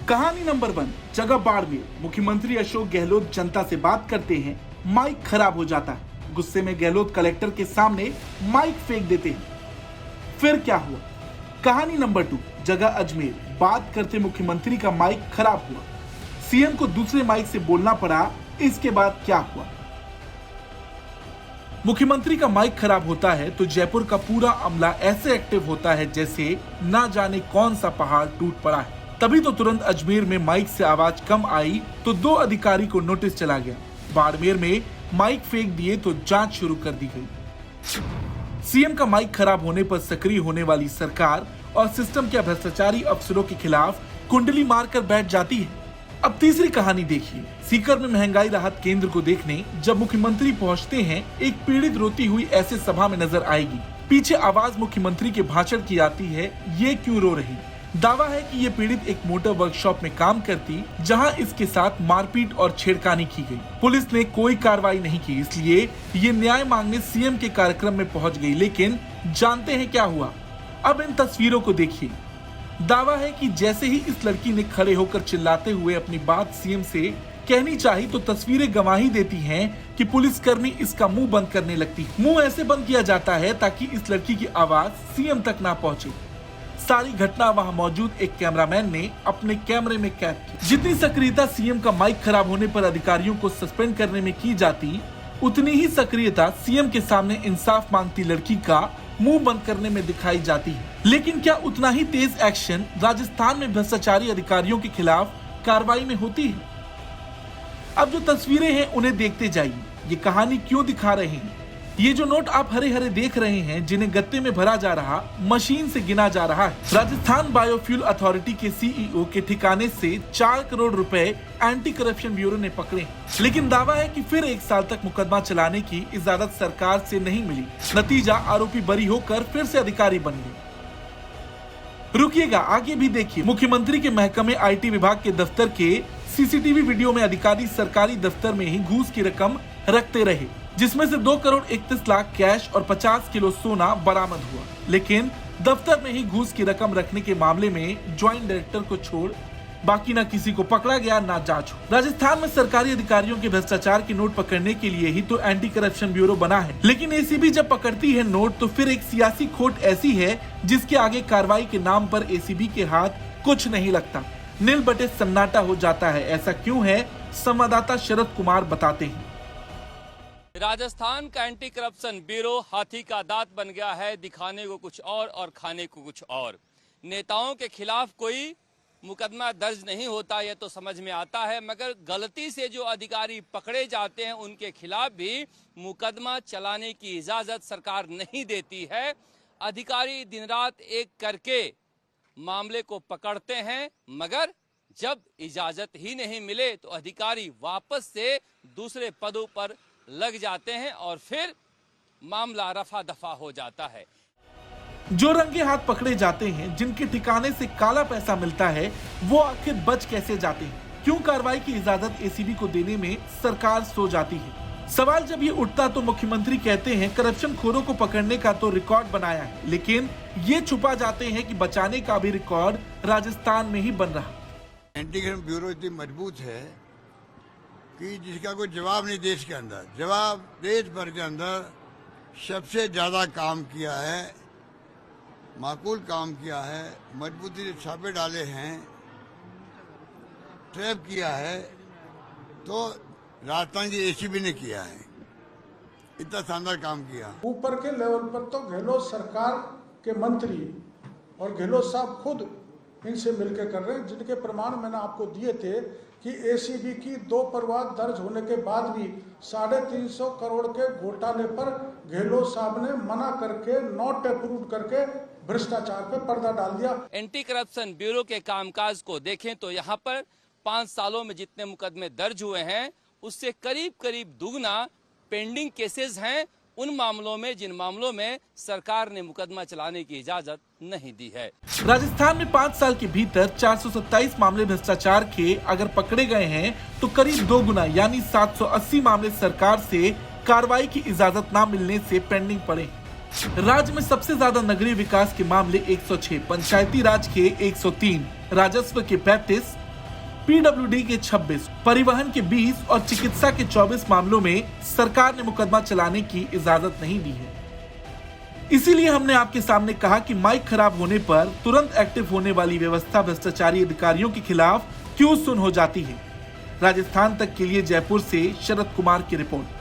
कहानी नंबर 1, जगह बाड़मेर। मुख्यमंत्री अशोक गहलोत जनता से बात करते हैं, माइक खराब हो जाता है। गुस्से में गहलोत कलेक्टर के सामने माइक फेंक देते हैं। फिर क्या हुआ? कहानी नंबर 2, जगह अजमेर। बात करते मुख्यमंत्री का माइक खराब हुआ, सीएम को दूसरे माइक से बोलना पड़ा। इसके बाद क्या हुआ? मुख्यमंत्री का माइक खराब होता है तो जयपुर का पूरा अमला ऐसे एक्टिव होता है जैसे ना जाने कौन सा पहाड़ टूट पड़ा है। तभी तो तुरंत अजमेर में माइक से आवाज कम आई तो 2 अधिकारी को नोटिस चला गया। बाड़मेर में माइक फेंक दिए तो जांच शुरू कर दी गई। सीएम का माइक खराब होने पर सक्रिय होने वाली सरकार और सिस्टम के भ्रष्टाचारी अफसरों के खिलाफ कुंडली मारकर बैठ जाती है। अब तीसरी कहानी देखिए। सीकर में महंगाई राहत केंद्र को देखने जब मुख्यमंत्री पहुंचते हैं, एक पीड़ित रोती हुई ऐसे सभा में नजर आएगी। पीछे आवाज मुख्यमंत्री के भाषण की आती है, ये क्यों रो रही? दावा है कि ये पीड़ित एक मोटर वर्कशॉप में काम करती, जहां इसके साथ मारपीट और छेड़खानी की गई। पुलिस ने कोई कार्रवाई नहीं की, इसलिए ये न्याय मांगने सीएम के कार्यक्रम में पहुंच गई। लेकिन जानते हैं क्या हुआ? अब इन तस्वीरों को देखिए। दावा है कि जैसे ही इस लड़की ने खड़े होकर चिल्लाते हुए अपनी बात सीएम से कहनी चाहिए तो तस्वीरें गवाही देती हैं कि पुलिसकर्मी इसका मुंह बंद करने लगती। मुंह ऐसे बंद किया जाता है ताकि इस लड़की की आवाज सीएम तक ना पहुंचे। सारी घटना वहां मौजूद एक कैमरामैन ने अपने कैमरे में कैद की। जितनी सक्रियता सीएम का माइक खराब होने पर अधिकारियों को सस्पेंड करने में की जाती, उतनी ही सक्रियता सीएम के सामने इंसाफ मांगती लड़की का मुंह बंद करने में दिखाई जाती है। लेकिन क्या उतना ही तेज एक्शन राजस्थान में भ्रष्टाचारी अधिकारियों के खिलाफ कार्रवाई में होती है? अब जो तस्वीरें हैं उन्हें देखते जाइए। ये कहानी क्यों दिखा रहे हैं? ये जो नोट आप हरे हरे देख रहे हैं, जिन्हें गत्ते में भरा जा रहा, मशीन से गिना जा रहा है। राजस्थान बायोफ्यूल अथॉरिटी के सीईओ के ठिकाने से 4 करोड़ रुपए एंटी करप्शन ब्यूरो ने पकड़े। लेकिन दावा है कि फिर 1 साल तक मुकदमा चलाने की इजाजत सरकार से नहीं मिली। नतीजा, आरोपी बरी होकर फिर से अधिकारी बन गए। रुकिएगा, आगे भी देखिए। मुख्यमंत्री के महकमे आईटी विभाग के दफ्तर के सीसीटीवी वीडियो में अधिकारी सरकारी दफ्तर में ही घूस की रकम रखते रहे, जिसमें से 2 करोड़ 31 लाख कैश और 50 किलो सोना बरामद हुआ। लेकिन दफ्तर में ही घूस की रकम रखने के मामले में ज्वाइंट डायरेक्टर को छोड़ बाकी ना किसी को पकड़ा गया, ना जांच हुई। राजस्थान में सरकारी अधिकारियों के भ्रष्टाचार के नोट पकड़ने के लिए ही तो एंटी करप्शन ब्यूरो बना है। लेकिन एसीबी जब पकड़ती है नोट तो फिर एक सियासी खोट ऐसी है जिसके आगे कार्रवाई के नाम पर एसीबी के हाथ कुछ नहीं लगता। नील बटे सन्नाटा हो जाता है। ऐसा क्यों है? संवाददाता शरद कुमार बताते हैं। राजस्थान का एंटी करप्शन ब्यूरो हाथी का दांत बन गया है। दिखाने को कुछ और खाने को कुछ और। नेताओं के खिलाफ कोई मुकदमा दर्ज नहीं होता, यह तो समझ में आता है, मगर गलती से जो अधिकारी पकड़े जाते हैं उनके खिलाफ भी मुकदमा चलाने की इजाजत सरकार नहीं देती है। अधिकारी दिन रात एक करके मामले को पकड़ते हैं, मगर जब इजाजत ही नहीं मिले तो अधिकारी वापस से दूसरे पदों पर लग जाते हैं और फिर मामला रफा दफा हो जाता है। जो रंगे हाथ पकड़े जाते हैं, जिनके ठिकाने से काला पैसा मिलता है, वो आखिर बच कैसे जाते हैं? क्यों कार्रवाई की इजाजत एसीबी को देने में सरकार सो जाती है? सवाल जब ये उठता तो मुख्यमंत्री कहते हैं करप्शन खोरों को पकड़ने का तो रिकॉर्ड बनाया है, लेकिन ये छुपा जाते हैं कि बचाने का भी रिकॉर्ड राजस्थान में ही बन रहा। एंटी करप्शन ब्यूरो इतनी मजबूत है कि जिसका कोई जवाब नहीं देश के अंदर। जवाब देश भर के अंदर सबसे ज्यादा काम किया है, माकूल काम किया है, मजबूती से छापे डाले हैं, ट्रैप किया है, तो राजस्थान की एसीबी ने किया है। इतना शानदार काम किया। ऊपर के लेवल पर तो गहलोत सरकार के मंत्री और गहलोत साहब खुद इनसे मिलकर कर रहे हैं, जिनके प्रमाण मैंने आपको दिए थे कि एसीबी की 2 परवाह दर्ज होने के बाद भी 350 करोड़ के घोटाले पर गहलोत साहब ने मना करके, नॉट अप्रूव करके भ्रष्टाचार पे पर्दा डाल दिया। एंटी करप्शन ब्यूरो के कामकाज को देखें तो यहाँ पर 5 सालों में जितने मुकदमे दर्ज हुए हैं उससे करीब करीब दुगना पेंडिंग केसेस हैं उन मामलों में जिन मामलों में सरकार ने मुकदमा चलाने की इजाजत नहीं दी है। राजस्थान में 5 साल के भीतर 427 मामले भ्रष्टाचार के अगर पकड़े गए हैं तो करीब 2 गुना यानी 780 मामले सरकार से कार्रवाई की इजाजत न मिलने से पेंडिंग पड़े। राज्य में सबसे ज्यादा नगरीय विकास के मामले 106, पंचायती राज के 103, राजस्व के 35, पीडब्ल्यूडी के 26, परिवहन के 20 और चिकित्सा के 24 मामलों में सरकार ने मुकदमा चलाने की इजाजत नहीं दी है। इसीलिए हमने आपके सामने कहा कि माइक खराब होने पर तुरंत एक्टिव होने वाली व्यवस्था भ्रष्टाचारी अधिकारियों के खिलाफ क्यों सुन्न हो जाती है। राजस्थान तक के लिए जयपुर से शरद कुमार की रिपोर्ट।